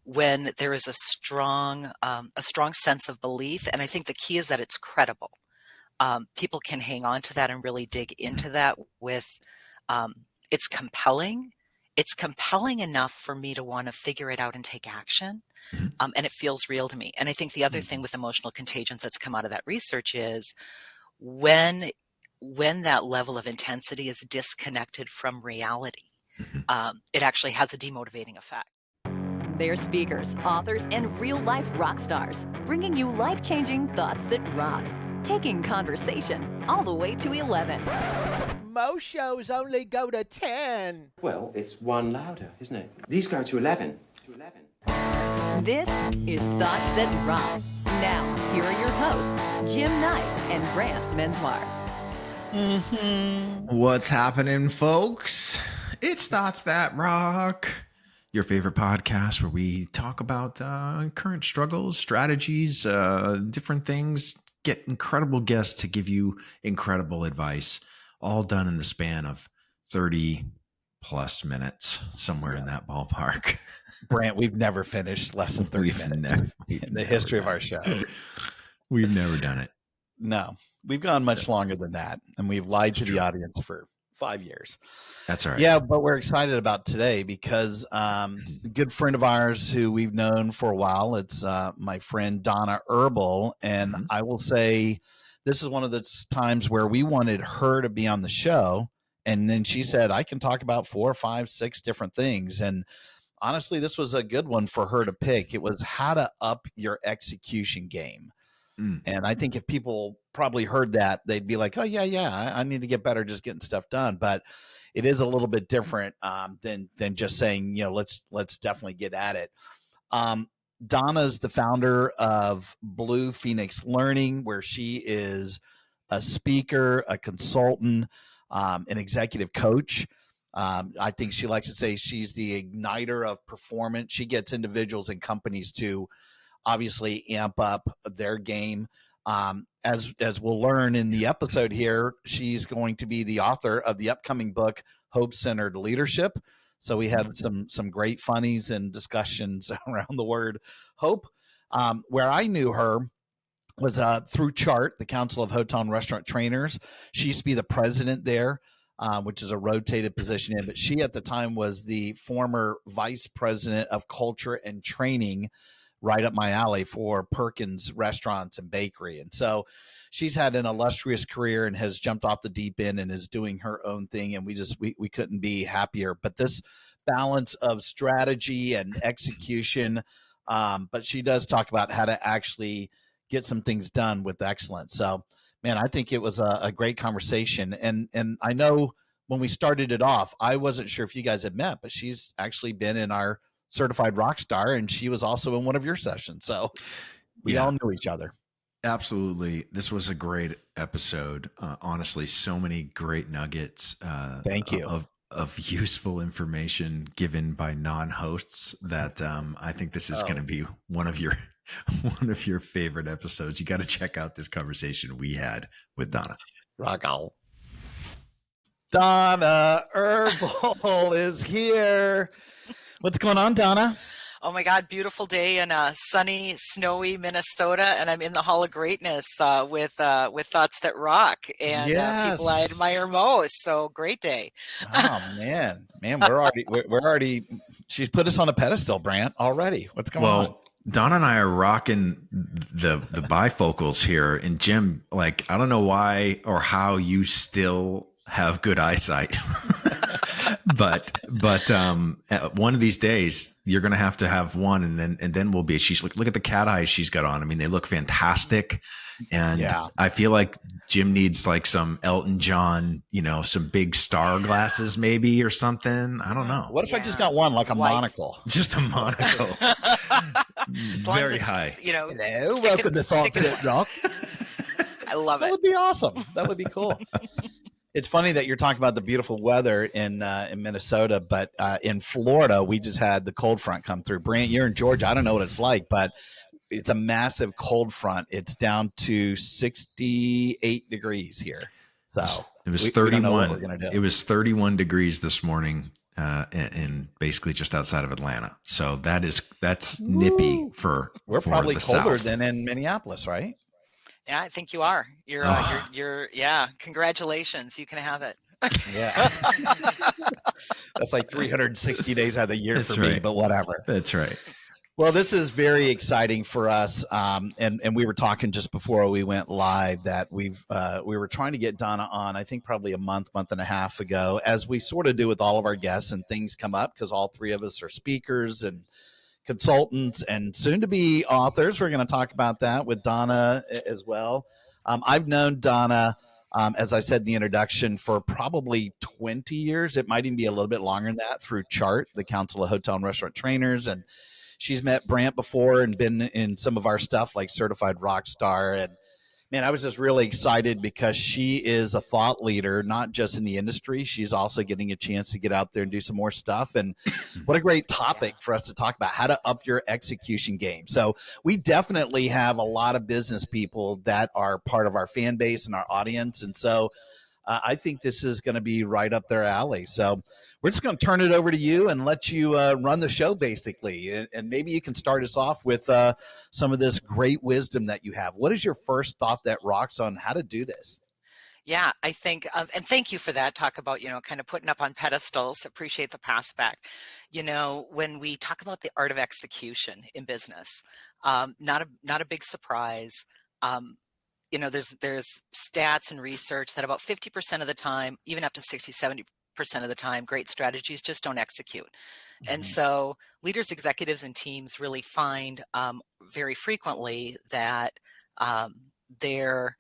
when there is a strong sense of belief. And I think the key is that it's credible. People can hang on to that and really dig into that with, it's compelling. It's compelling enough for me to want to figure it out and take action. And it feels real to me. And I think the other thing with emotional contagions that's come out of that research is when that level of intensity is disconnected from reality, it actually has a demotivating effect. They're speakers, authors, and real-life rock stars, bringing you life-changing thoughts that rock, taking conversation all the way to 11. Most shows only go to 10. Well, it's one louder, isn't it? These go to 11. This is Thoughts That Rock. Now, here are your hosts, Jim Knight and Brant Menswar. What's happening, folks? It's Thoughts That Rock, your favorite podcast where we talk about current struggles, strategies, different things, get incredible guests to give you incredible advice, all done in the span of 30 plus minutes, somewhere in that ballpark. Brant, we've never finished less than 30 minutes in the history of our show. We've never done it. No, we've gone much longer than that, and we've lied to the audience for 5 years. That's all right. Yeah, but we're excited about today because a good friend of ours who we've known for a while, it's my friend Donna Herbel, and I will say this is one of those times where we wanted her to be on the show, and then she said, I can talk about 4, 5, 6 different things, and honestly, this was a good one for her to pick. It was how to up your execution game. And I think if people probably heard that, they'd be like, oh, yeah, I need to get better just getting stuff done. But it is a little bit different than just saying, let's definitely get at it. Donna's the founder of Blue Phoenix Learning, where she is a speaker, a consultant, an executive coach. I think she likes to say she's the igniter of performance. She gets individuals and companies to obviously amp up their game. As we'll learn in the episode here, she's going to be the author of the upcoming book, Hope-Centered Leadership. So we had some great funnies and discussions around the word hope. Where I knew her was through CHART, the Council of Hotel and Restaurant Trainers. She used to be the president there, which is a rotated position in, but she at the time was the former vice president of culture and training, right up my alley for Perkins Restaurants and Bakery. And so she's had an illustrious career and has jumped off the deep end and is doing her own thing. And we couldn't be happier. But this balance of strategy and execution, but she does talk about how to actually get some things done with excellence. So, man, I think it was a great conversation. And I know when we started it off, I wasn't sure if you guys had met, but she's actually been in our Certified Rock Star, and she was also in one of your sessions. So we all know each other. Absolutely. This was a great episode. Honestly, so many great nuggets. Thank you. Of useful information given by non-hosts that I think this is going to be one of your favorite episodes. You got to check out this conversation we had with Donna. Rock on. Donna Herbel is here. What's going on, Donna? Oh my God, beautiful day in sunny, snowy Minnesota, and I'm in the Hall of Greatness with Thoughts That Rock and people I admire most. So great day. Oh man, we're already. She's put us on a pedestal, Brant. Already, what's going on? Donna and I are rocking the bifocals here, and Jim, like, I don't know why or how you still have good eyesight. but one of these days you're going to have one, and then we'll be. She's look at the cat eyes she's got on. I mean, they look fantastic, and I feel like Jim needs like some Elton John, some big star glasses maybe or something. I don't know. What if I just got one, like a monocle? Just a monocle. Very high. Hello, welcome to Thoughts That Rock. I love it. That would be awesome. That would be cool. It's funny that you're talking about the beautiful weather in Minnesota, but in Florida, we just had the cold front come through. Brant, you're in Georgia. I don't know what it's like, but it's a massive cold front. It's down to 68 degrees here. So it was 31. It was 31 degrees this morning in basically just outside of Atlanta. So that's nippy Woo. for We're probably the colder South. than in Minneapolis, right? Yeah, I think you are. Oh, Yeah. Congratulations. You can have it. Yeah. That's like 360 days out of the year for that's me, right. but whatever. That's right. Well, this is very exciting for us, and we were talking just before we went live that we were trying to get Donna on. I think probably a month and a half ago, as we sort of do with all of our guests, and things come up because all three of us are speakers and consultants and soon to be authors. We're going to talk about that with Donna as well. I've known Donna, as I said in the introduction, for probably 20 years. It might even be a little bit longer than that through CHART, the Council of Hotel and Restaurant Trainers. And she's met Brant before and been in some of our stuff like Certified Rock Star. And man, I was just really excited because she is a thought leader, not just in the industry. She's also getting a chance to get out there and do some more stuff. And what a great topic for us to talk about, how to up your execution game. So we definitely have a lot of business people that are part of our fan base and our audience. And so I think this is going to be right up their alley. So we're just going to turn it over to you and let you run the show, basically. And maybe you can start us off with some of this great wisdom that you have. What is your first thought that rocks on how to do this? Yeah, I think, and thank you for that. Talk about, kind of putting up on pedestals. Appreciate the pass back. When we talk about the art of execution in business, not a big surprise. There's stats and research that about 50% of the time, even up to 60-70% of the time, great strategies just don't execute. And so leaders, executives, and teams really find very frequently that they're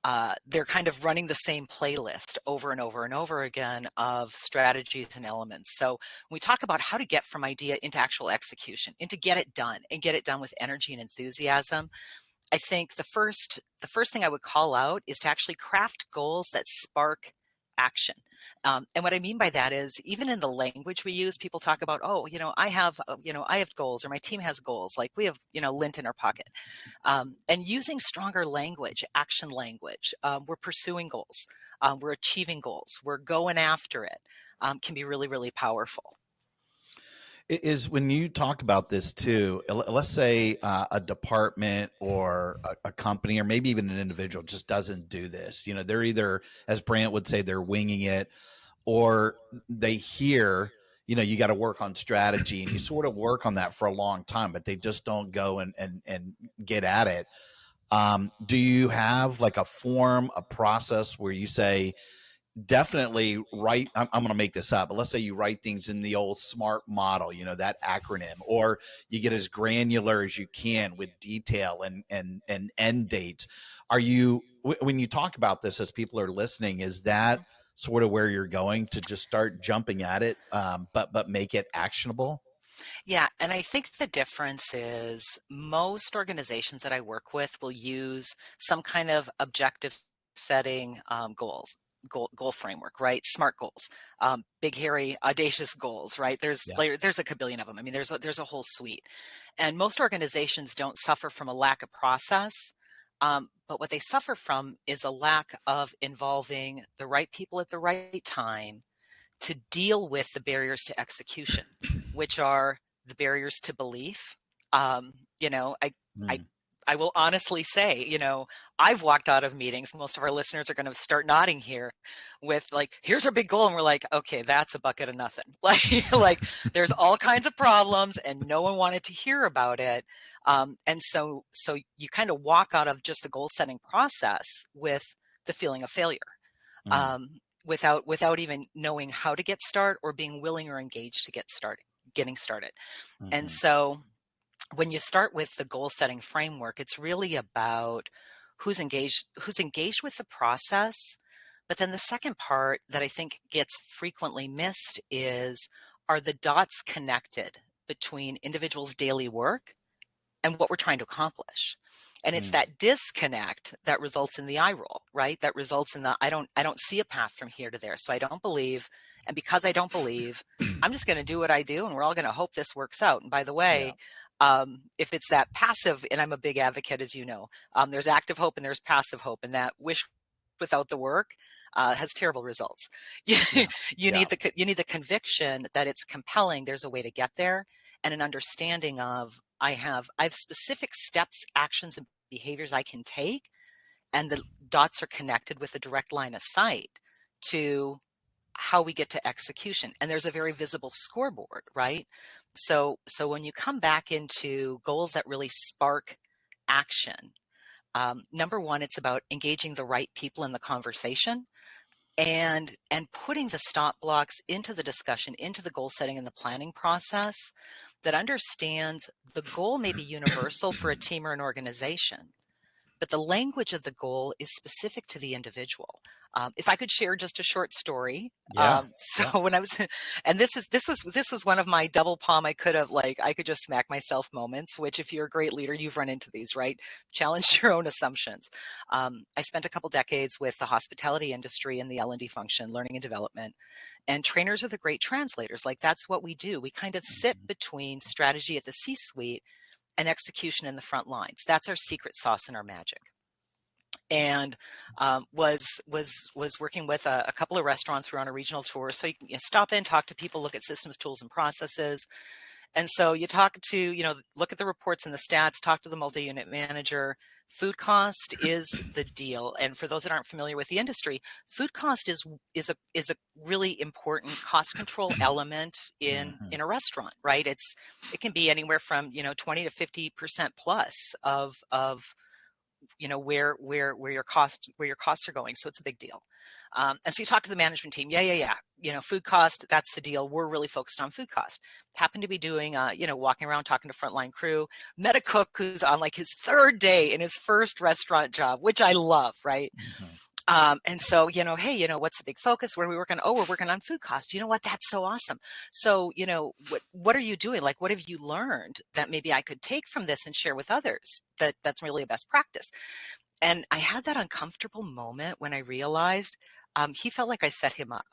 kind of running the same playlist over and over and over again of strategies and elements. So when we talk about how to get from idea into actual execution, into get it done and get it done with energy and enthusiasm, I think the first thing I would call out is to actually craft goals that spark action. And what I mean by that is, even in the language we use, people talk about, I have goals, or my team has goals, like we have, lint in our pocket. And using stronger language, action language, we're pursuing goals, we're achieving goals, we're going after it, can be really, really powerful. Is when you talk about this too, let's say a department or a company or maybe even an individual just doesn't do this. They're either, as Brant would say, they're winging it, or they hear, you got to work on strategy, and you sort of work on that for a long time, but they just don't go and get at it. Do you have like a form, a process where you say, definitely write, I'm going to make this up, but let's say you write things in the old SMART model, that acronym, or you get as granular as you can with detail and end dates. Are you, when you talk about this as people are listening, is that sort of where you're going to just start jumping at it, but make it actionable? Yeah, and I think the difference is most organizations that I work with will use some kind of objective setting goal framework, right? SMART goals, big, hairy, audacious goals, right? There's a kabillion of them. I mean, there's a whole suite, and most organizations don't suffer from a lack of process. But what they suffer from is a lack of involving the right people at the right time to deal with the barriers to execution, which are the barriers to belief. I will honestly say, I've walked out of meetings. Most of our listeners are going to start nodding here with like, here's our big goal. And we're like, okay, that's a bucket of nothing. Like there's all kinds of problems and no one wanted to hear about it. And so you kind of walk out of just the goal setting process with the feeling of failure. Without even knowing how to get started or being willing or engaged to getting started. And so when you start with the goal setting framework, it's really about who's engaged with the process. But then the second part that I think gets frequently missed is, are the dots connected between individuals' daily work and what we're trying to accomplish? And it's that disconnect that results in the eye roll, right? That results in the, I don't see a path from here to there. So I don't believe. And because I don't believe, I'm just going to do what I do. And we're all going to hope this works out. And by the way, if it's that passive, and I'm a big advocate, as you know, there's active hope and there's passive hope, and that wish without the work has terrible results. You, Yeah. you Yeah. need the conviction that it's compelling. There's a way to get there, and an understanding of I have specific steps, actions, and behaviors I can take, and the dots are connected with a direct line of sight to how we get to execution. And there's a very visible scoreboard, right? So when you come back into goals that really spark action, number one, it's about engaging the right people in the conversation and putting the stop blocks into the discussion, into the goal setting and the planning process that understands the goal may be universal for a team or an organization, but the language of the goal is specific to the individual. If I could share just a short story. Yeah. When I was, and this was one of my double palm, I could just smack myself moments, which if you're a great leader, you've run into these, right? Challenge your own assumptions. I spent a couple decades with the hospitality industry in the L&D function, learning and development, and trainers are the great translators. Like that's what we do. We kind of sit between strategy at the C-suite and execution in the front lines. That's our secret sauce and our magic. And was working with a couple of restaurants. We were on a regional tour, so you stop in, talk to people, look at systems, tools, and processes. And so you talk to, look at the reports and the stats, talk to the multi-unit manager. Food cost is the deal. And for those that aren't familiar with the industry, food cost is a really important cost control element in a restaurant, right? It can be anywhere from 20 to 50% plus of where your costs are going. So it's a big deal. And so you talk to the management team. Yeah. Food cost, that's the deal. We're really focused on food cost. Happened to be doing, walking around talking to frontline crew. Met a cook who's on like his third day in his first restaurant job, which I love, right? And so, hey, what's the big focus? What are we working on? Oh, we're working on food costs. You know what? That's so awesome. So, what are you doing? Like, what have you learned that maybe I could take from this and share with others that's really a best practice? And I had that uncomfortable moment when I realized he felt like I set him up.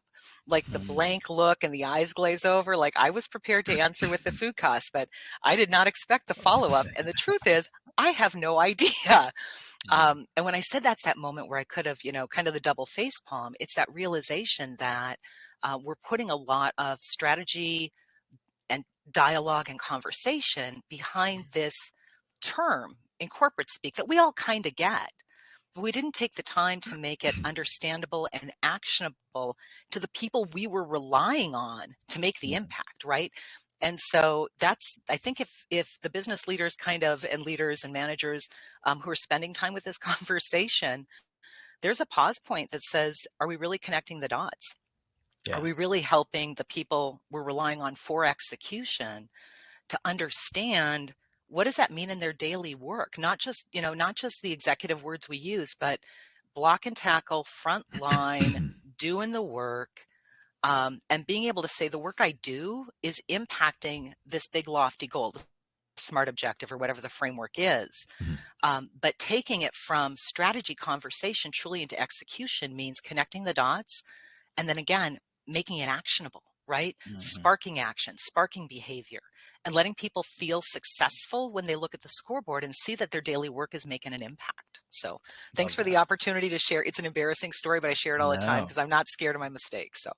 Like the blank look and the eyes glaze over, like I was prepared to answer with the food costs, but I did not expect the follow-up. And the truth is, I have no idea. And when I said that's that moment where I could have, kind of the double face palm, it's that realization that we're putting a lot of strategy and dialogue and conversation behind this term in corporate speak that we all kind of get. But we didn't take the time to make it understandable and actionable to the people we were relying on to make the impact, right? And so I think if the business leaders and leaders and managers who are spending time with this conversation, there's a pause point that says, are we really connecting the dots? Yeah. Are we really helping the people we're relying on for execution to understand what does that mean in their daily work? Not just the executive words we use, but block and tackle, front line, doing the work. And being able to say the work I do is impacting this big lofty goal, the SMART objective or whatever the framework is. But taking it from strategy conversation truly into execution means connecting the dots and then again, making it actionable, right? Sparking action, sparking behavior, and letting people feel successful when they look at the scoreboard and see that their daily work is making an impact. So thanks for the opportunity to share. It's an embarrassing story, but I share it all the time because I'm not scared of my mistakes. So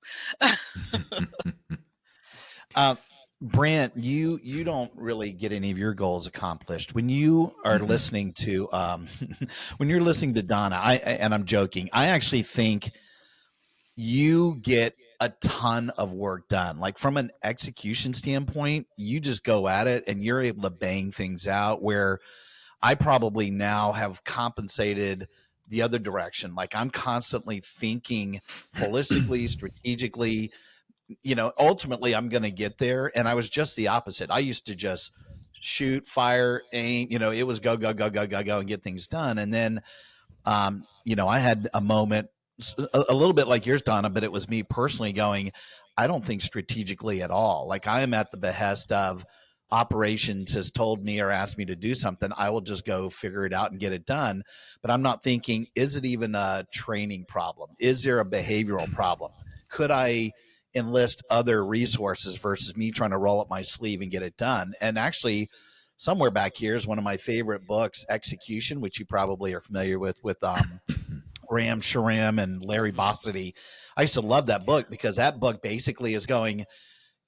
Brent, you don't really get any of your goals accomplished when you are listening to when you're listening to Donna. And I'm joking. I actually think you get a ton of work done. Like from an execution standpoint, you just go at it and you're able to bang things out, where I probably now have compensated the other direction. Like I'm constantly thinking holistically, strategically, ultimately I'm going to get there. And I was just the opposite. I used to just shoot, fire, aim, it was go, go, go, go, go, go and get things done. And then, I had a moment a little bit like yours, Donna, but it was me personally going, I don't think strategically at all. Like I am at the behest of operations has told me or asked me to do something. I will just go figure it out and get it done. But I'm not thinking, is it even a training problem? Is there a behavioral problem? Could I enlist other resources versus me trying to roll up my sleeve and get it done? And actually, somewhere back here is one of my favorite books, Execution, which you probably are familiar with Graham Sharam and Larry Bossidy. I used to love that book because that book basically is going,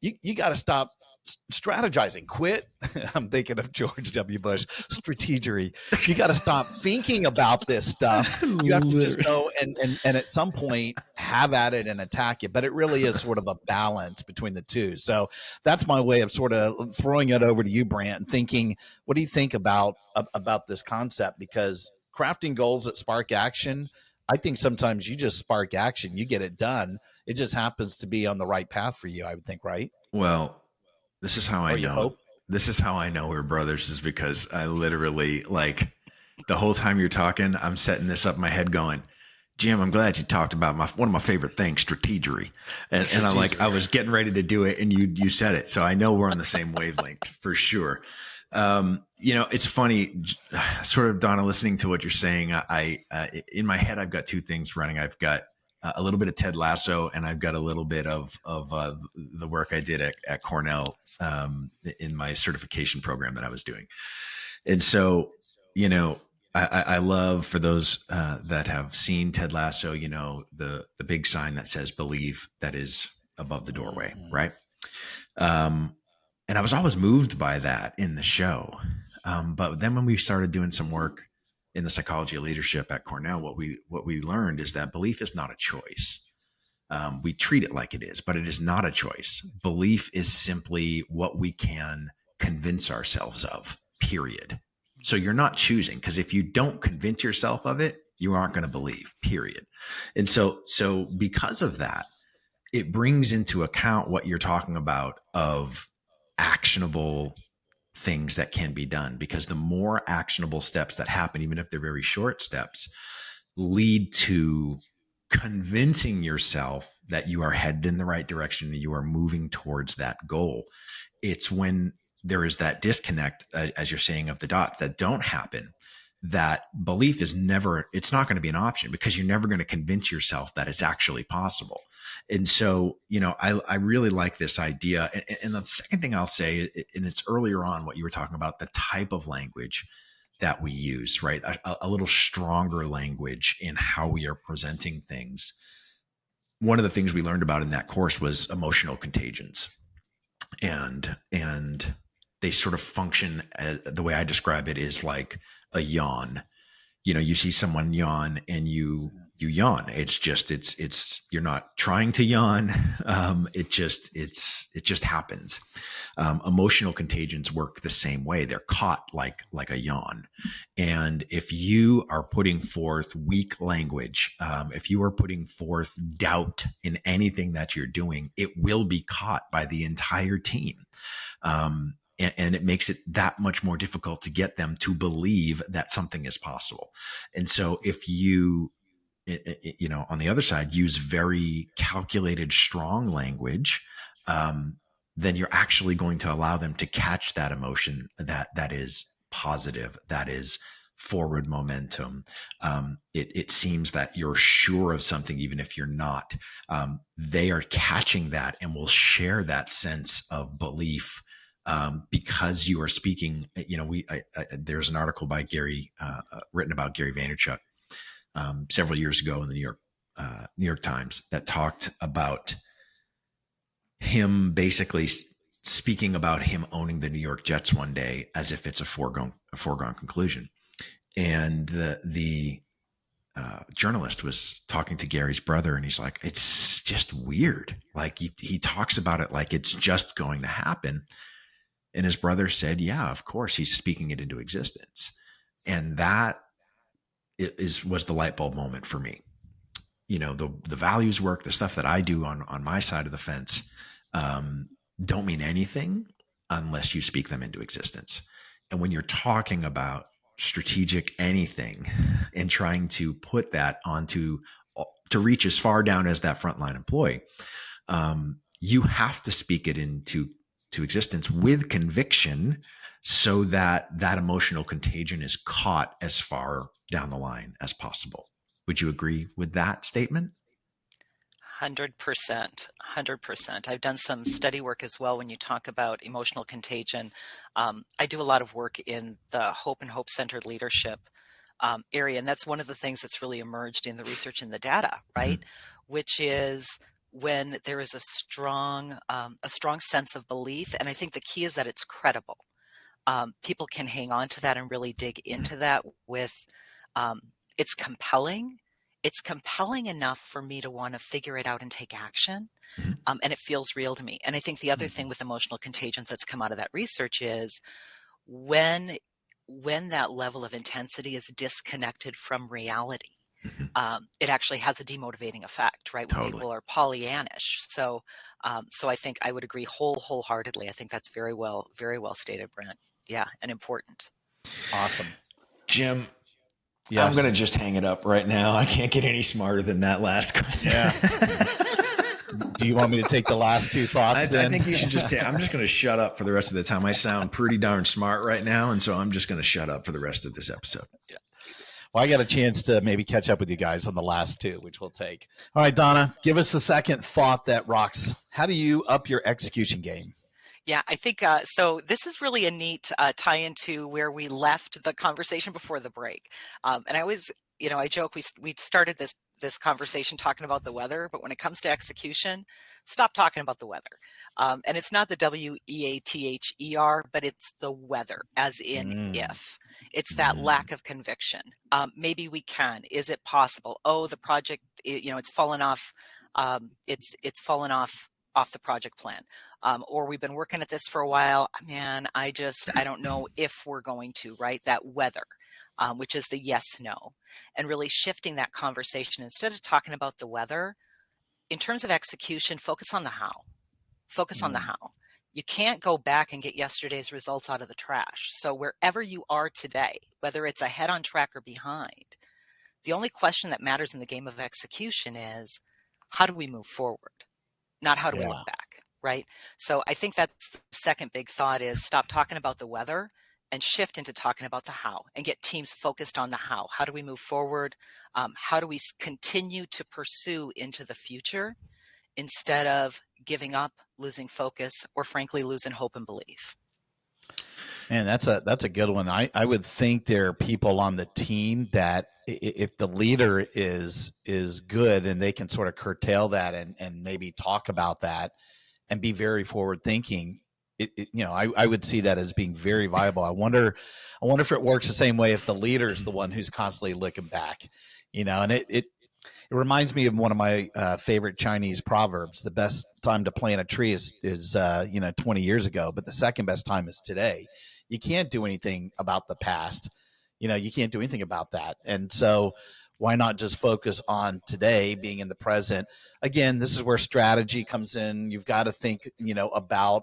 you got to stop strategizing, quit. I'm thinking of George W. Bush, strategery. You got to stop thinking about this stuff. You have to just go and at some point have at it and attack it. But it really is sort of a balance between the two. So that's my way of sort of throwing it over to you, Brant, and thinking, what do you think about this concept? Because crafting goals that spark action, I think sometimes you just spark action, you get it done. It just happens to be on the right path for you, I would think, right? Well, this is how I Or you know. hope. This is how I know we're brothers, is because I literally, like, the whole time you're talking, I'm setting this up in my head going, Jim, I'm glad you talked about one of my favorite things, strategery. And I'm like, I was getting ready to do it and you said it. So I know we're on the same wavelength for sure. It's funny, sort of, Donna, listening to what you're saying. I in my head, I've got two things running. I've got a little bit of Ted Lasso, and I've got a little bit of the work I did at Cornell in my certification program that I was doing. And so, I love, for those that have seen Ted Lasso, the big sign that says "Believe" that is above the doorway, right? And I was always moved by that in the show. But then when we started doing some work in the psychology of leadership at Cornell, what we learned is that belief is not a choice. We treat it like it is, but it is not a choice. Belief is simply what we can convince ourselves of, period. So you're not choosing, because if you don't convince yourself of it, you aren't going to believe, period. And so because of that, it brings into account what you're talking about of actionable things that can be done, because the more actionable steps that happen, even if they're very short steps, lead to convincing yourself that you are headed in the right direction and you are moving towards that goal. It's when there is that disconnect, as you're saying, of the dots that don't happen, that belief is never, it's not going to be an option, because you're never going to convince yourself that it's actually possible. And so, I really like this idea. And the second thing I'll say, and it's earlier on what you were talking about, the type of language that we use, right? A little stronger language in how we are presenting things. One of the things we learned about in that course was emotional contagions. And they sort of function, the way I describe it is like a yawn. You see someone yawn and you yawn. It's just, you're not trying to yawn. It just happens. Emotional contagions work the same way. They're caught like a yawn. And if you are putting forth weak language, if you are putting forth doubt in anything that you're doing, it will be caught by the entire team. And it makes it that much more difficult to get them to believe that something is possible. And so if you, on the other side, use very calculated, strong language, then you're actually going to allow them to catch that emotion that is positive, that is forward momentum. It seems that you're sure of something, even if you're not. They are catching that and will share that sense of belief. Because you are speaking, there's an article by Gary, written about Gary Vaynerchuk several years ago in the New York Times, that talked about him basically speaking about him owning the New York Jets one day as if it's a foregone conclusion. And the journalist was talking to Gary's brother, and he's like, it's just weird. Like he talks about it like it's just going to happen. And his brother said, yeah, of course, he's speaking it into existence. And that was the light bulb moment for me. The values work, the stuff that I do on my side of the fence, don't mean anything unless you speak them into existence. And when you're talking about strategic anything and trying to put that to reach as far down as that frontline employee, you have to speak it into existence with conviction, so that emotional contagion is caught as far down the line as possible. Would you agree with that statement? 100%. I've done some study work as well when you talk about emotional contagion. I do a lot of work in the hope and hope-centered leadership area. And that's one of the things that's really emerged in the research and the data, right? Which is when there is a strong sense of belief. And I think the key is that it's credible. People can hang on to that and really dig into that with, it's compelling. It's compelling enough for me to want to figure it out and take action. And it feels real to me. And I think the other thing with emotional contagions that's come out of that research is when that level of intensity is disconnected from reality, it actually has a demotivating effect, right? When people are Pollyannish. So I think I would agree wholeheartedly. I think that's very well stated, Brent. Yeah, and important. Awesome. Jim, yes. I'm going to just hang it up right now. I can't get any smarter than that last. Yeah. Do you want me to take the last two thoughts then? I think you should just I'm just going to shut up for the rest of the time. I sound pretty darn smart right now, and so I'm just going to shut up for the rest of this episode. Yeah. Well, I got a chance to maybe catch up with you guys on the last two, which we'll take. All right, Donna, give us the second thought that rocks. How do you up your execution game? Yeah, I think so. This is really a neat tie into where we left the conversation before the break. And I always, I joke we started this conversation talking about the weather, but when it comes to execution, stop talking about the weather. And it's not the WEATHER, but it's the weather, as in if. It's that lack of conviction. Maybe we can. Is it possible? Oh, the project, it's fallen off. It's fallen off the project plan. Or we've been working at this for a while. Man, I don't know if we're going to, right? That weather, which is the yes, no, and really shifting that conversation. Instead of talking about the weather, in terms of execution, focus on the how. Focus on the how. You can't go back and get yesterday's results out of the trash. So wherever you are today, whether it's ahead on track or behind, the only question that matters in the game of execution is, how do we move forward? Not how do we look back, right? So I think that's the second big thought is stop talking about the weather and shift into talking about the how and get teams focused on the how. How do we move forward? How do we continue to pursue into the future instead of giving up, losing focus, or frankly, losing hope and belief? Man, that's a good one. I would think there are people on the team that if the leader is good and they can sort of curtail that and maybe talk about that and be very forward thinking, I would see that as being very viable. I wonder if it works the same way if the leader is the one who's constantly looking back, and it reminds me of one of my favorite Chinese proverbs. The best time to plant a tree is 20 years ago, but the second best time is today. You can't do anything about the past. You can't do anything about that. And so why not just focus on today, being in the present? Again, this is where strategy comes in. You've got to think, about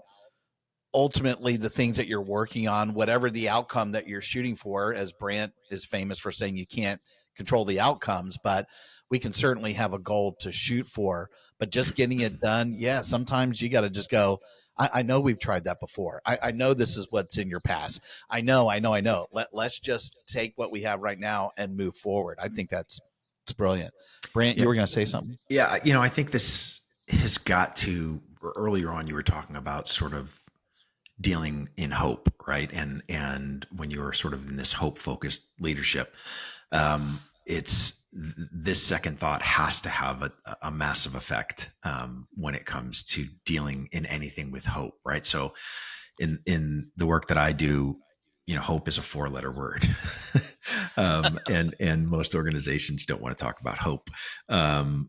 ultimately the things that you're working on, whatever the outcome that you're shooting for, as Brant is famous for saying, you can't control the outcomes, but we can certainly have a goal to shoot for. But just getting it done, sometimes you got to just go, I know we've tried that before. I know this is what's in your past. I know. Let's just take what we have right now and move forward. I think it's brilliant. Brant, you were going to say something? Yeah, I think this has got to, earlier on you were talking about sort of dealing in hope, right? And when you're sort of in this hope-focused leadership, it's this second thought has to have a massive effect when it comes to dealing in anything with hope, right? So in the work that I do, hope is a 4-letter word. And most organizations don't want to talk about hope,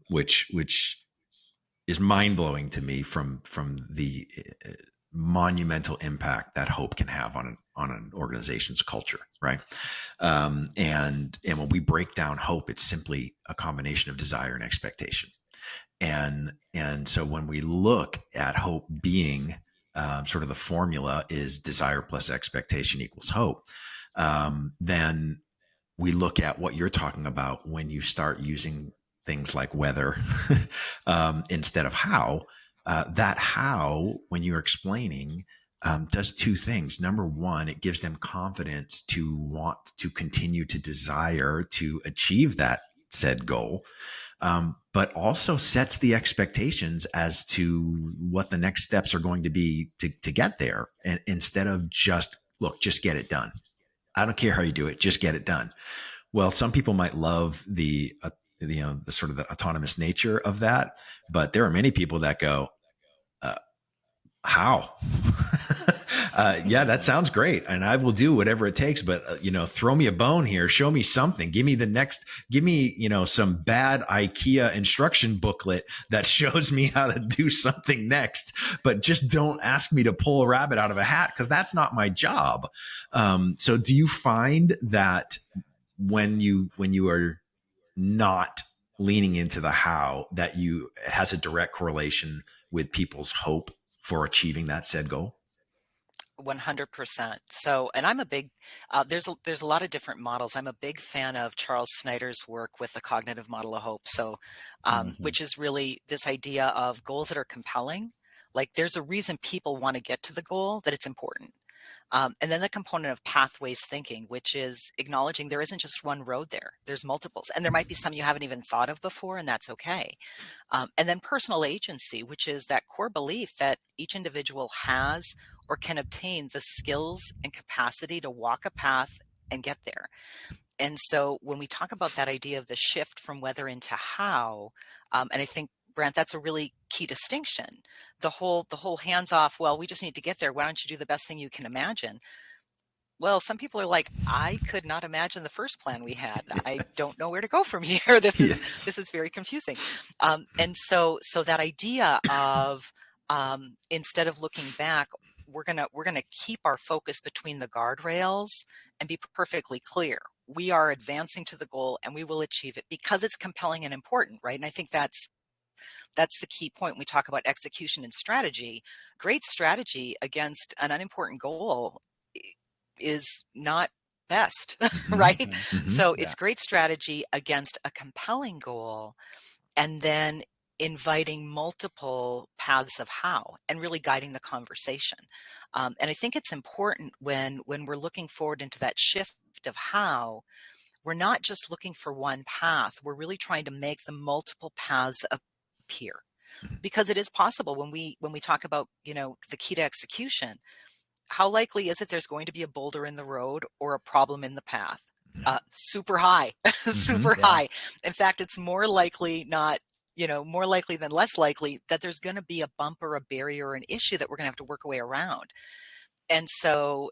which is mind-blowing to me from the monumental impact that hope can have on an organization's culture, right? And when we break down hope, it's simply a combination of desire and expectation. And so when we look at hope being sort of the formula is desire plus expectation equals hope, then we look at what you're talking about when you start using things like weather instead of how. That how, when you're explaining, does two things. Number one, it gives them confidence to want to continue to desire to achieve that said goal, but also sets the expectations as to what the next steps are going to be to get there. And instead of just get it done. I don't care how you do it, just get it done. Well, some people might love the sort of the autonomous nature of that, but there are many people that go, uh, how? Yeah, that sounds great, and I will do whatever it takes. But throw me a bone here, show me something, give me some bad IKEA instruction booklet that shows me how to do something next. But just don't ask me to pull a rabbit out of a hat, because that's not my job. So, do you find that when you are not leaning into the how, that you has a direct correlation with people's hope for achieving that said goal? 100%. So, and I'm a big, there's a lot of different models. I'm a big fan of Charles Snyder's work with the cognitive model of hope. So, which is really this idea of goals that are compelling. Like there's a reason people want to get to the goal, that it's important. And then the component of pathways thinking, which is acknowledging there isn't just one road there. There's multiples, and there might be some you haven't even thought of before, and that's okay. And then personal agency, which is that core belief that each individual has or can obtain the skills and capacity to walk a path and get there. And so when we talk about that idea of the shift from whether into how, and I think, Brent, that's a really key distinction. The whole hands off, well, we just need to get there, why don't you do the best thing you can imagine? Well, some people are like, I could not imagine the first plan we had. I don't know where to go from here. This is very confusing. And so that idea of instead of looking back, we're gonna keep our focus between the guardrails and be perfectly clear. We are advancing to the goal, and we will achieve it because it's compelling and important, right? And I think that's the key point when we talk about execution and strategy. Great strategy against an unimportant goal is not best, right? Mm-hmm. So it's great strategy against a compelling goal, and then inviting multiple paths of how and really guiding the conversation. And I think it's important when we're looking forward into that shift of how, we're not just looking for one path. We're really trying to make the multiple paths appear, because it is possible when we talk about, the key to execution. How likely is it there's going to be a boulder in the road or a problem in the path? Super high, super high. In fact, it's more likely more likely than less likely that there's going to be a bump or a barrier or an issue that we're going to have to work our way around. And so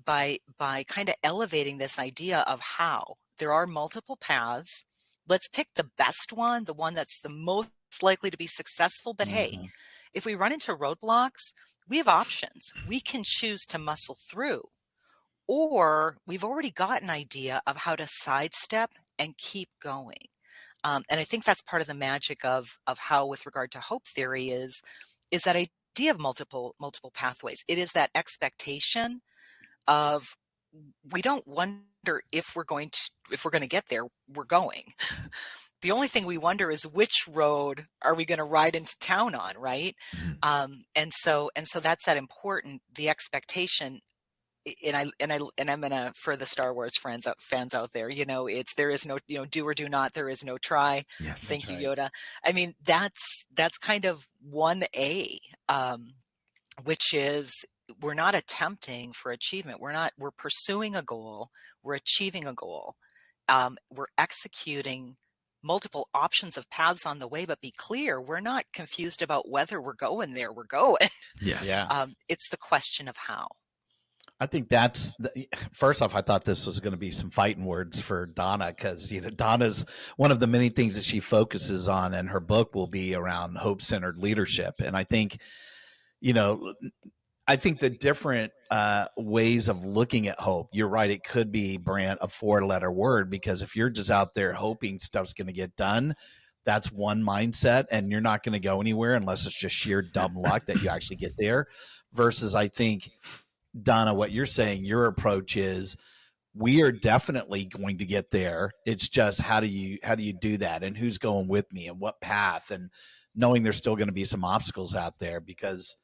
by kind of elevating this idea of how there are multiple paths, let's pick the best one, the one that's the most likely to be successful. But hey, if we run into roadblocks, we have options. We can choose to muscle through, or we've already got an idea of how to sidestep and keep going. And I think that's part of the magic of how, with regard to hope theory, is that idea of multiple pathways. It is that expectation of, we don't wonder if we're going to get there. We're going. The only thing we wonder is which road are we going to ride into town on, right? And so that's that important, the expectation. And I'm gonna, for the Star Wars fans out there, there is no, do or do not, there is no try. Yes, thank you, Yoda. I mean, that's kind of 1A, which is, we're not attempting for achievement. We're pursuing a goal. We're achieving a goal. We're executing multiple options of paths on the way, but be clear, we're not confused about whether we're going there. We're going. Yes. Yeah. It's the question of how. I think first off, I thought this was going to be some fighting words for Donna, because Donna's, one of the many things that she focuses on in her book will be around hope-centered leadership. And I think, the different ways of looking at hope, you're right, it could be, Brant, a 4-letter word, because if you're just out there hoping stuff's going to get done, that's one mindset, and you're not going to go anywhere unless it's just sheer dumb luck that you actually get there. Versus, I think, Donna, what you're saying, your approach is, we are definitely going to get there. It's just, how do you do that, and who's going with me, and what path, and knowing there's still going to be some obstacles out there, because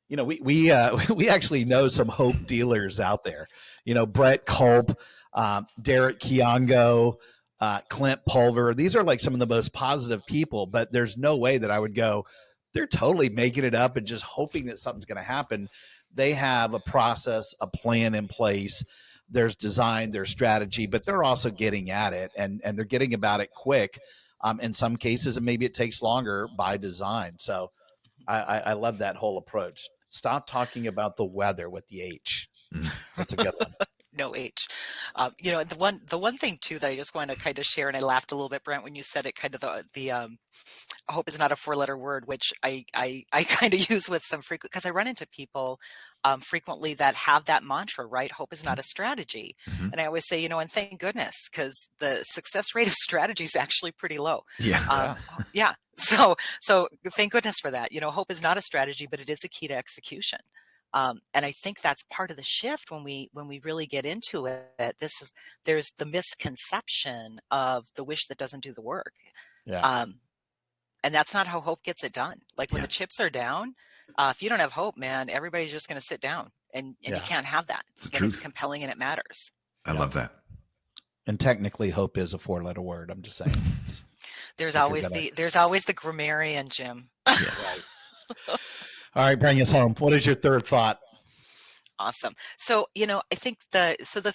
we actually know some hope dealers out there. Brett Culp, Derek Kiongo, Clint Pulver. These are like some of the most positive people, but there's no way that I would go, they're totally making it up and just hoping that something's going to happen. They have a process, a plan in place. there's design, there's strategy, but they're also getting at it, and they're getting about it quick. In some cases, and maybe it takes longer by design. So I love that whole approach. Stop talking about the weather with the H. That's a good one. No H. The one thing too that I just want to kind of share, and I laughed a little bit, Brent, when you said it. Kind of the hope is not a 4-letter word, which I kind of use with some frequent, because I run into people frequently that have that mantra, right? Hope is not a strategy. Mm-hmm. And I always say, and thank goodness, because the success rate of strategy is actually pretty low. Yeah. Yeah. So thank goodness for that. Hope is not a strategy, but it is a key to execution. And I think that's part of the shift when we really get into it. There's the misconception of the wish that doesn't do the work. Yeah. And that's not how hope gets it done. Like when the chips are down, if you don't have hope, man, everybody's just going to sit down, and you can't have that when it's compelling and it matters. I love that. And technically, hope is a 4-letter word. I'm just saying. There's always the grammarian, Jim. Yes. All right, bring us home. What is your third thought? Awesome. So, I think the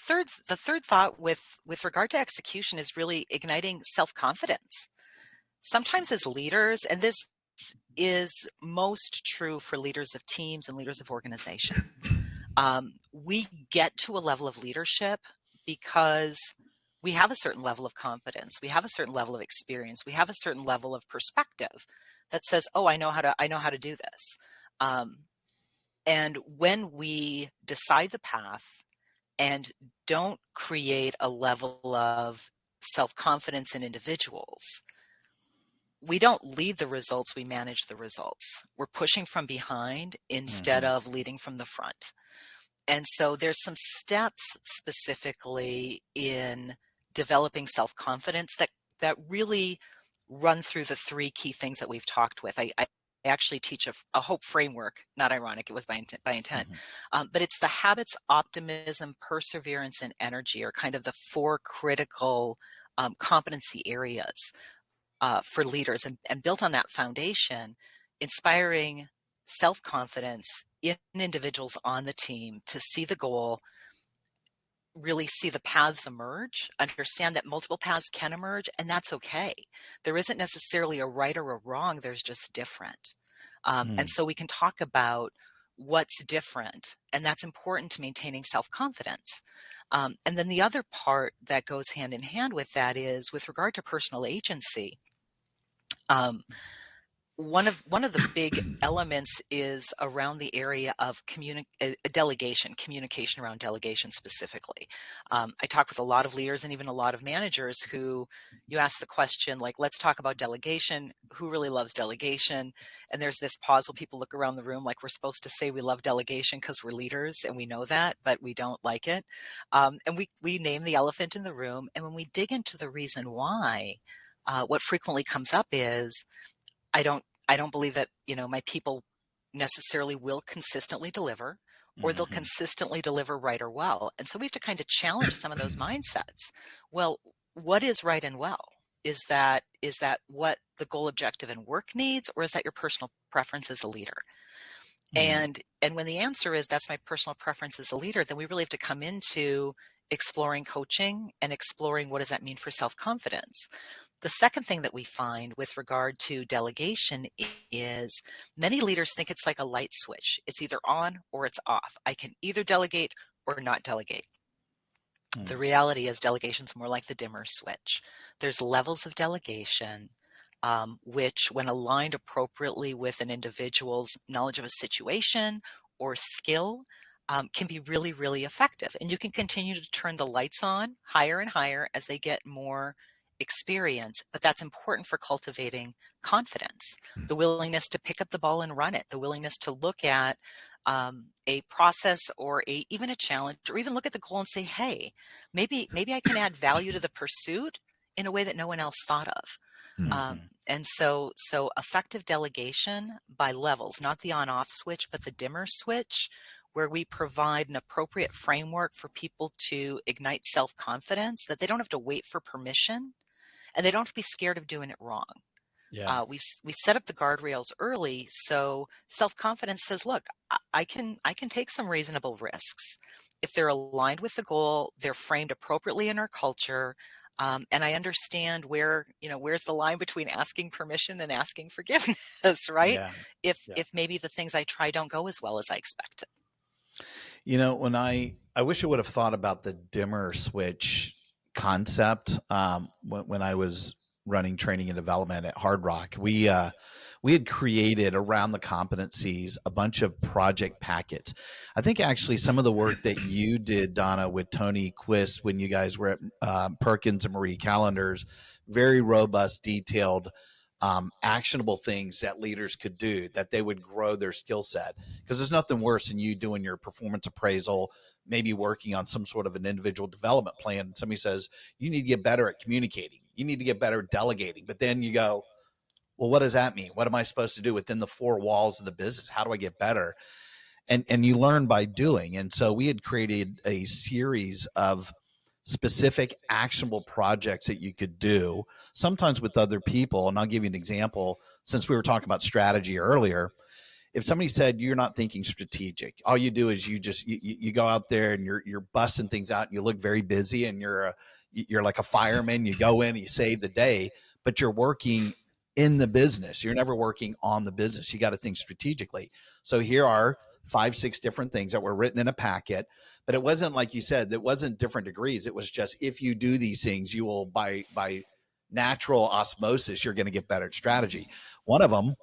third thought with regard to execution is really igniting self-confidence. Sometimes as leaders, and this is most true for leaders of teams and leaders of organizations, we get to a level of leadership because we have a certain level of competence, we have a certain level of experience, we have a certain level of perspective that says, "Oh, I know how to do this." And when we decide the path and don't create a level of self-confidence in individuals, we don't lead the results, we manage the results. We're pushing from behind instead of leading from the front. And so there's some steps specifically in developing self-confidence that really run through the 3 key things that we've talked with. I actually teach a hope framework, not ironic, it was by intent. But it's the habits, optimism, perseverance, and energy are kind of the 4 critical competency areas for leaders, and built on that foundation, inspiring self-confidence in individuals on the team to see the goal, really see the paths emerge, understand that multiple paths can emerge, and that's okay. There isn't necessarily a right or a wrong, there's just different. And so we can talk about what's different, and that's important to maintaining self-confidence. And then the other part that goes hand in hand with that is with regard to personal agency. One of the big elements is around the area of communication around delegation specifically. I talk with a lot of leaders and even a lot of managers who you ask the question, like, let's talk about delegation. Who really loves delegation? And there's this pause where people look around the room like we're supposed to say we love delegation because we're leaders and we know that, but we don't like it. And we name the elephant in the room. And when we dig into the reason why, what frequently comes up is, I don't believe that, my people necessarily will consistently deliver, or they'll consistently deliver right or well. And so we have to kind of challenge some of those mindsets. Well, what is right and well? Is that what the goal, objective, and work needs, or is that your personal preference as a leader? And when the answer is that's my personal preference as a leader, then we really have to come into exploring coaching and exploring what does that mean for self-confidence. The second thing that we find with regard to delegation is many leaders think it's like a light switch. It's either on or it's off. I can either delegate or not delegate. The reality is delegation's more like the dimmer switch. There's levels of delegation, which when aligned appropriately with an individual's knowledge of a situation or skill, can be really, really effective. And you can continue to turn the lights on higher and higher as they get more experience, but that's important for cultivating confidence, the willingness to pick up the ball and run it, the willingness to look at a process or even a challenge, or even look at the goal and say, hey, maybe I can add value to the pursuit in a way that no one else thought of. And so effective delegation by levels, not the on-off switch, but the dimmer switch, where we provide an appropriate framework for people to ignite self-confidence, that they don't have to wait for permission and they don't have to be scared of doing it wrong. Yeah. We set up the guardrails early, so self-confidence says, look, I can take some reasonable risks. if they're aligned with the goal, they're framed appropriately in our culture. And I understand where, where's the line between asking permission and asking forgiveness, right? Yeah. If maybe the things I try don't go as well as I expected. When I wish I would have thought about the dimmer switch concept when I was running training and development at Hard Rock. We had created around the competencies a bunch of project packets. I think actually some of the work that you did, Donna, with Tony Quist when you guys were at Perkins and Marie Callender's, very robust, detailed, actionable things that leaders could do that they would grow their skill set. Because there's nothing worse than you doing your performance appraisal, maybe working on some sort of an individual development plan. And somebody says, you need to get better at communicating. You need to get better at delegating. But then you go, well, what does that mean? What am I supposed to do within the four walls of the business? How do I get better? And you learn by doing. And so we had created a series of specific actionable projects that you could do, sometimes with other people. And I'll give you an example. Since we were talking about strategy earlier, if somebody said you're not thinking strategic, all you do is you go out there and you're busting things out and you look very busy and you're like a fireman. You go in and you save the day, but you're working in the business. You're never working on the business. You got to think strategically. So here are 5-6 different things that were written in a packet, but it wasn't like you said, it wasn't different degrees. It was just, if you do these things, you will by natural osmosis, you're going to get better at strategy. One of them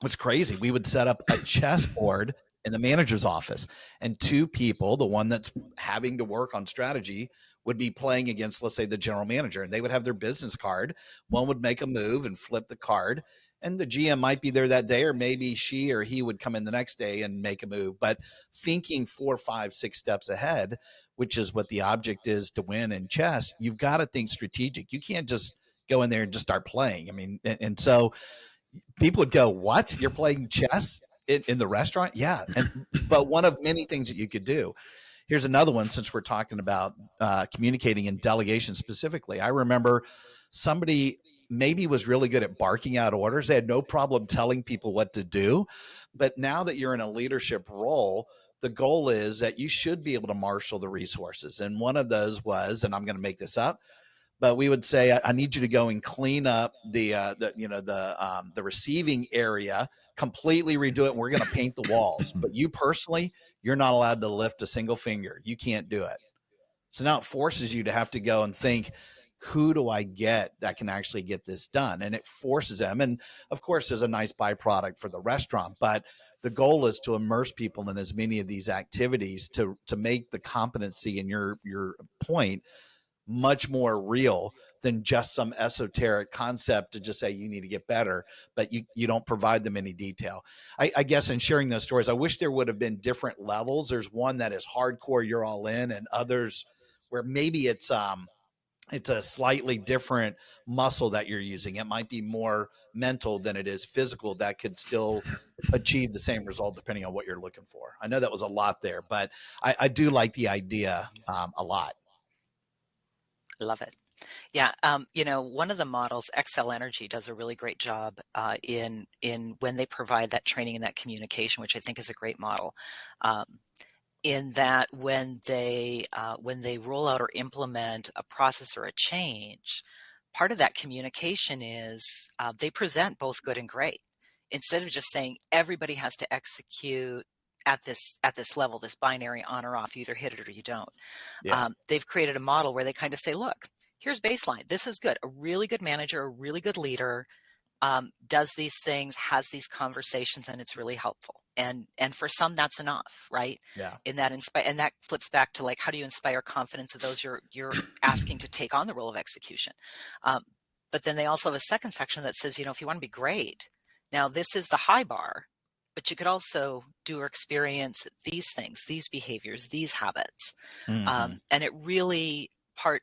was crazy. We would set up a chessboard in the manager's office, and two people, the one that's having to work on strategy, would be playing against, let's say, the general manager, and they would have their business card. One would make a move and flip the card, and the GM might be there that day, or maybe she or he would come in the next day and make a move. But thinking 4, 5, 6 steps ahead, which is what the object is to win in chess, you've got to think strategic. You can't just go in there and just start playing. I mean, and so people would go, what? You're playing chess in the restaurant? Yeah. But one of many things that you could do. Here's another one, since we're talking about communicating and delegation specifically. I remember somebody maybe was really good at barking out orders. They had no problem telling people what to do. But now that you're in a leadership role, the goal is that you should be able to marshal the resources. And one of those was, and I'm going to make this up, but we would say, I need you to go and clean up the receiving area, completely redo it, and we're going to paint the walls. But you personally, you're not allowed to lift a single finger. You can't do it. So now it forces you to have to go and think, who do I get that can actually get this done? And it forces them. And of course, there's a nice byproduct for the restaurant, but the goal is to immerse people in as many of these activities to make the competency in your point much more real than just some esoteric concept to just say you need to get better, but you don't provide them any detail. I guess in sharing those stories, I wish there would have been different levels. There's one that is hardcore, you're all in, and others where maybe it's a slightly different muscle that you're using. It might be more mental than it is physical that could still achieve the same result depending on what you're looking for. I know that was a lot there, but I do like the idea a lot. Love it. Yeah, one of the models, Excel Energy, does a really great job in when they provide that training and that communication, which I think is a great model. In that when they roll out or implement a process or a change, part of that communication is they present both good and great, instead of just saying everybody has to execute at this level, this binary on or off, you either hit it or you don't. Yeah. They've created a model where they kind of say, look, here's baseline. This is good. A really good manager, a really good leader does these things, has these conversations, and it's really helpful. And for some, that's enough, right? Yeah. And that flips back to, like, how do you inspire confidence of those you're asking to take on the role of execution? But then they also have a second section that says, if you want to be great, now this is the high bar, but you could also do or experience these things, these behaviors, these habits. Mm-hmm. And it really part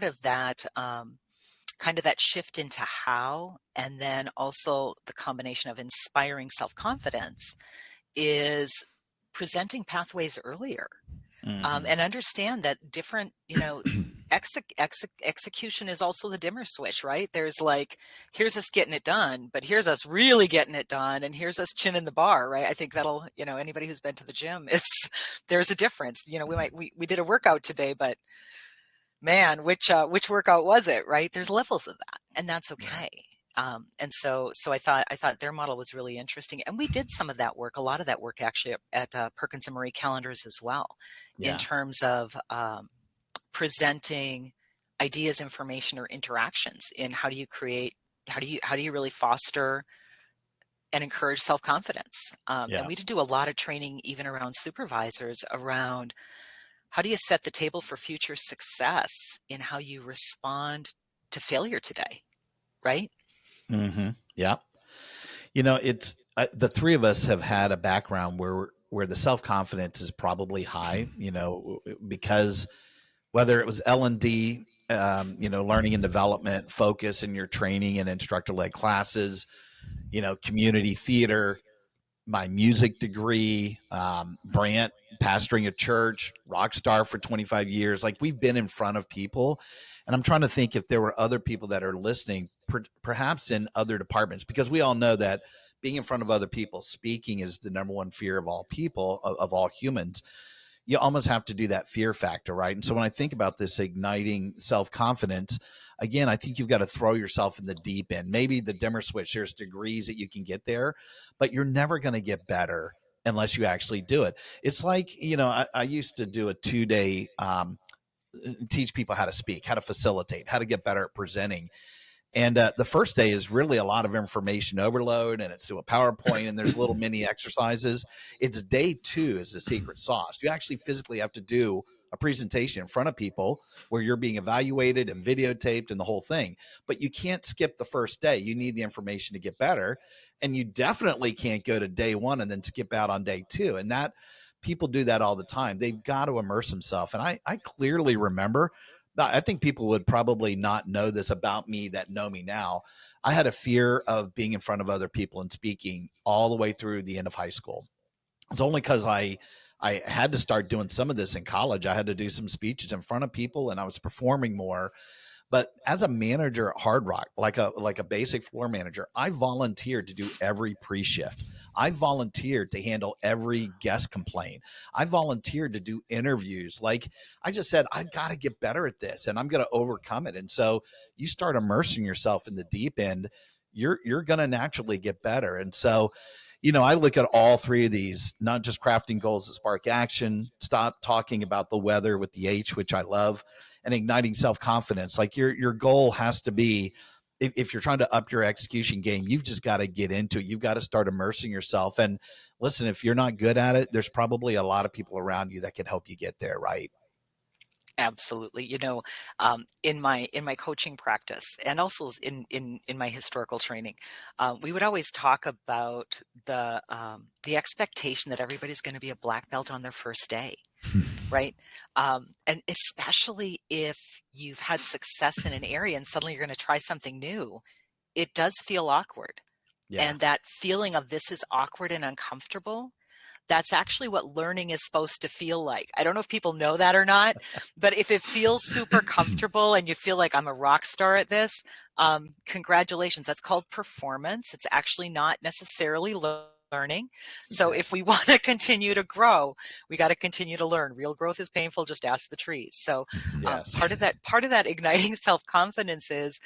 of that kind of that shift into how, and then also the combination of inspiring self-confidence is presenting pathways earlier. Mm-hmm. And understand that different, execution is also the dimmer switch, right? There's like, here's us getting it done, but here's us really getting it done, and here's us chinning the bar, right? I think that'll, anybody who's been to the gym, there's a difference. We did a workout today, but man, which workout was it, right? There's levels of that, and that's okay. And so I thought their model was really interesting, and we did some of that work, a lot of that work actually at Perkins and Marie calendars as well, in terms of presenting ideas, information, or interactions in how do you really foster and encourage self-confidence. And we did do a lot of training even around supervisors around how do you set the table for future success in how you respond to failure today, right? Mm-hmm. Yeah. It's the three of us have had a background where the self-confidence is probably high, because whether it was L&D, learning and development, focus in your training and instructor-led classes, community theater, my music degree, Brant, pastoring a church, rock star for 25 years. Like, we've been in front of people. And I'm trying to think if there were other people that are listening, perhaps in other departments, because we all know that being in front of other people, speaking is the number one fear of all people, of all humans. You almost have to do that fear factor, right? And so when I think about this igniting self-confidence, again, I think you've got to throw yourself in the deep end. Maybe the dimmer switch, there's degrees that you can get there, but you're never going to get better unless you actually do it. It's like, I used to do a 2-day, teach people how to speak, how to facilitate, how to get better at presenting. And the first day is really a lot of information overload, and it's to a PowerPoint, and there's little mini exercises. It's day 2 is the secret sauce. You actually physically have to do a presentation in front of people where you're being evaluated and videotaped and the whole thing. But you can't skip the first day. You need the information to get better. And you definitely can't go to day 1 and then skip out on day 2. And that people do that all the time. They've got to immerse themselves. And I clearly remember, I think people would probably not know this about me that know me now. I had a fear of being in front of other people and speaking all the way through the end of high school. It's only because I had to start doing some of this in college. I had to do some speeches in front of people, and I was performing more. But as a manager at Hard Rock, like a basic floor manager, I volunteered to do every pre-shift. I volunteered to handle every guest complaint. I volunteered to do interviews. Like, I just said, I've got to get better at this, and I'm going to overcome it. And so you start immersing yourself in the deep end, you're going to naturally get better. And so, I look at all three of these, not just crafting goals that spark action, stop talking about the weather with the H, which I love, and igniting self-confidence. Like, your goal has to be, if you're trying to up your execution game, you've just got to get into it. You've got to start immersing yourself. And listen, if you're not good at it, there's probably a lot of people around you that can help you get there, right? Absolutely. In my coaching practice, and also in my historical training, we would always talk about the expectation that everybody's going to be a black belt on their first day, right? And especially if you've had success in an area and suddenly you're going to try something new, it does feel awkward. Yeah. And that feeling of this is awkward and uncomfortable, that's actually what learning is supposed to feel like. I don't know if people know that or not, but if it feels super comfortable and you feel like I'm a rock star at this, congratulations. That's called performance. It's actually not necessarily learning. So if we want to continue to grow, we got to continue to learn. Real growth is painful. Just ask the trees. So part of that igniting self-confidence is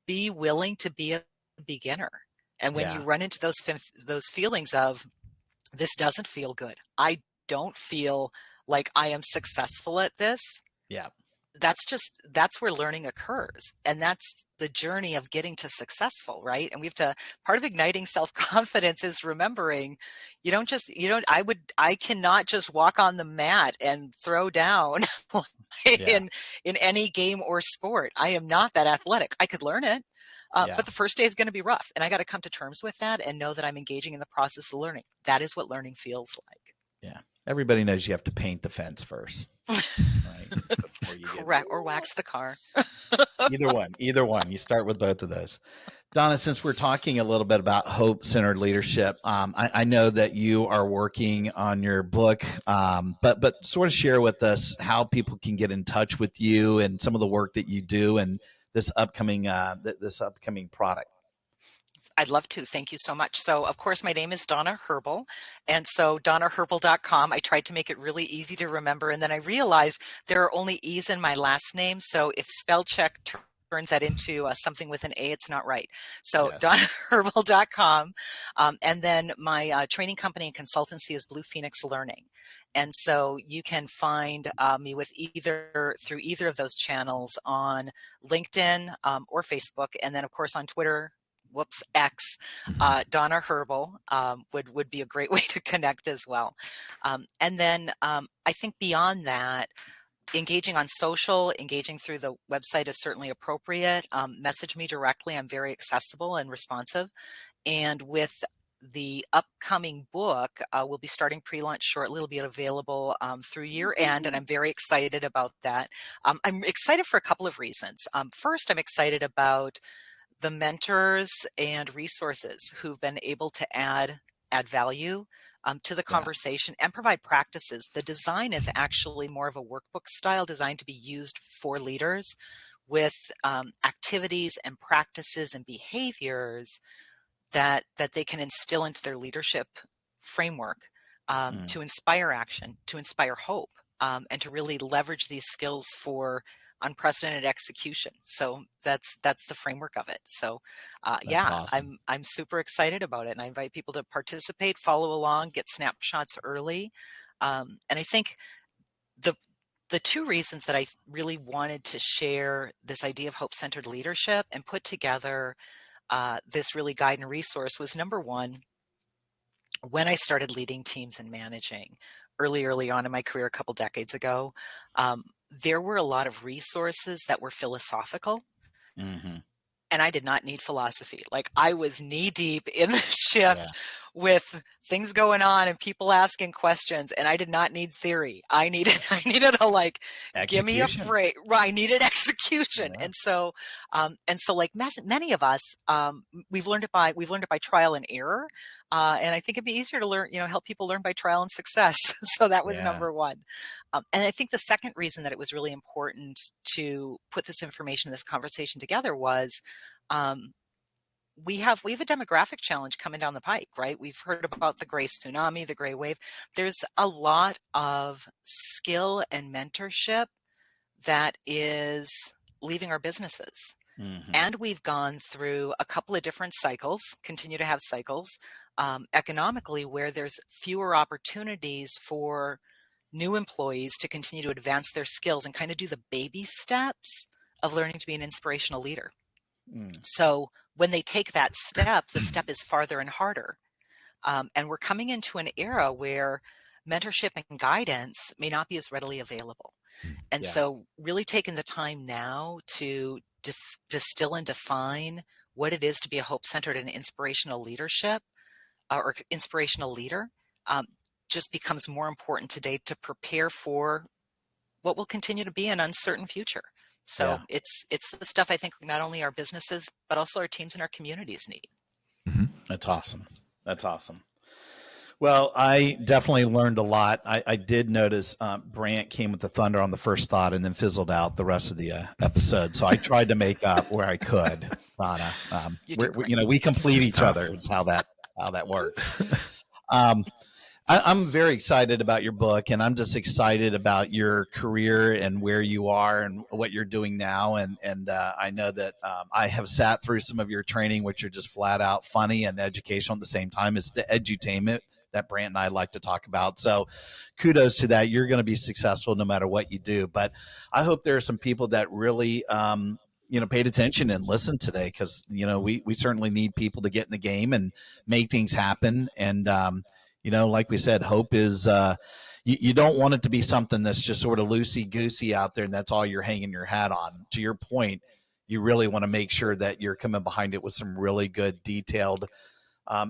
be willing to be a beginner. And when you run into those feelings of, this doesn't feel good, I don't feel like I am successful at this. Yeah. That's where learning occurs. And that's the journey of getting to successful, right? And part of igniting self-confidence is remembering I cannot just walk on the mat and throw down in any game or sport. I am not that athletic. I could learn it. But the first day is going to be rough, and I got to come to terms with that and know that I'm engaging in the process of learning. That is what learning feels like. Yeah. Everybody knows you have to paint the fence first. Right? Correct. Or wax the car. Either one. You start with both of those. Donna, since we're talking a little bit about hope-centered leadership, I know that you are working on your book, but sort of share with us how people can get in touch with you and some of the work that you do and this upcoming product. I'd love to. Thank you so much. So, of course, my name is Donna Herbel. And so donnaherbel.com, I tried to make it really easy to remember. And then I realized there are only E's in my last name. So if spell check turns that into something with an A, it's not right. So Yes. donnaherbel.com. And then my training company and consultancy is Blue Phoenix Learning. And so you can find me with through either of those channels on LinkedIn or Facebook. And then, of course, on Twitter, X, Donna Herbel would be a great way to connect as well. And then I think beyond that, engaging on social, engaging through the website is certainly appropriate. Message me directly. I'm very accessible and responsive. And with the upcoming book, we'll be starting pre-launch shortly. It'll be available through year end, and I'm very excited about that. I'm excited for a couple of reasons. First, I'm excited about the mentors and resources who've been able to add value to the conversation and provide practices. The design is actually more of a workbook style designed to be used for leaders with activities and practices and behaviors that they can instill into their leadership framework to inspire action, to inspire hope, and to really leverage these skills for unprecedented execution. So that's the framework of it. So Awesome. I'm super excited about it, and I invite people to participate, follow along, get snapshots early. And I think the two reasons that I really wanted to share this idea of hope-centered leadership and put together this really guide and resource was, number one, when I started leading teams and managing early on in my career a couple decades ago, there were a lot of resources that were philosophical. And I did not need philosophy. Like, I was knee deep in the shift with things going on and people asking questions, and I did not need theory. I needed to give me a phrase. Right, I needed execution. And so like many of us, we've learned it by trial and error. And I think it'd be easier to learn, help people learn by trial and success. So that was number one. And I think the second reason that it was really important to put this information, this conversation together was, we have a demographic challenge coming down the pike, right? We've heard about the gray tsunami, the gray wave. There's a lot of skill and mentorship that is leaving our businesses. And we've gone through a couple of different cycles, continue to have cycles economically, where there's fewer opportunities for new employees to continue to advance their skills and kind of do the baby steps of learning to be an inspirational leader. So when they take that step, the step is farther and harder. And we're coming into an era where mentorship and guidance may not be as readily available. And so really taking the time now to distill and define what it is to be a hope-centered and inspirational leadership or inspirational leader just becomes more important today to prepare for what will continue to be an uncertain future. So it's the stuff I think not only our businesses, but also our teams and our communities need. That's awesome. Well, I definitely learned a lot. I did notice Brant came with the thunder on the first thought and then fizzled out the rest of the episode. So I tried to make up where I could, Donna. We complete each other. It's how that works. I'm very excited about your book, and I'm just excited about your career and where you are and what you're doing now. And I know that I have sat through some of your training, which are just flat out funny and educational at the same time. It's the edutainment that Brant and I like to talk about. So kudos to that. You're going to be successful no matter what you do. But I hope there are some people that really paid attention and listened today, because we certainly need people to get in the game and make things happen. And like we said, hope is you don't want it to be something that's just sort of loosey-goosey out there and that's all you're hanging your hat on. To your point, you really want to make sure that you're coming behind it with some really good detailed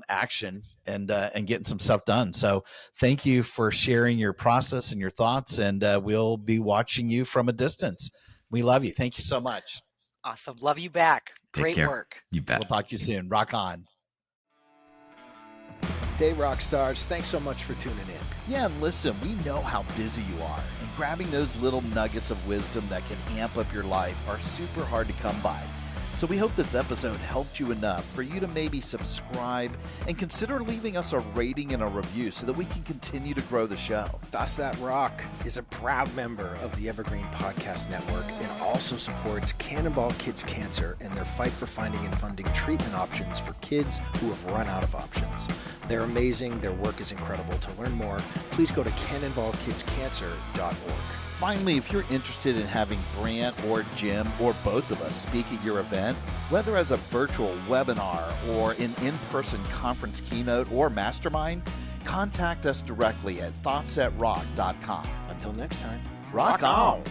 action and getting some stuff done. So thank you for sharing your process and your thoughts, and we'll be watching you from a distance. We love you. Thank you so much. Awesome. Love you back. Take Great care. work. You bet. We'll talk to you soon. Rock on. Hey, rock stars, thanks so much for tuning in. Yeah, and listen, we know how busy you are, and grabbing those little nuggets of wisdom that can amp up your life are super hard to come by. So we hope this episode helped you enough for you to maybe subscribe and consider leaving us a rating and a review so that we can continue to grow the show. Thus That Rock is a proud member of the Evergreen Podcast Network and also supports Cannonball Kids Cancer and their fight for finding and funding treatment options for kids who have run out of options. They're amazing. Their work is incredible. To learn more, please go to cannonballkidscancer.org. Finally, if you're interested in having Brant or Jim or both of us speak at your event, whether as a virtual webinar or an in-person conference keynote or mastermind, contact us directly at thoughtsatrock.com. Until next time, Rock on!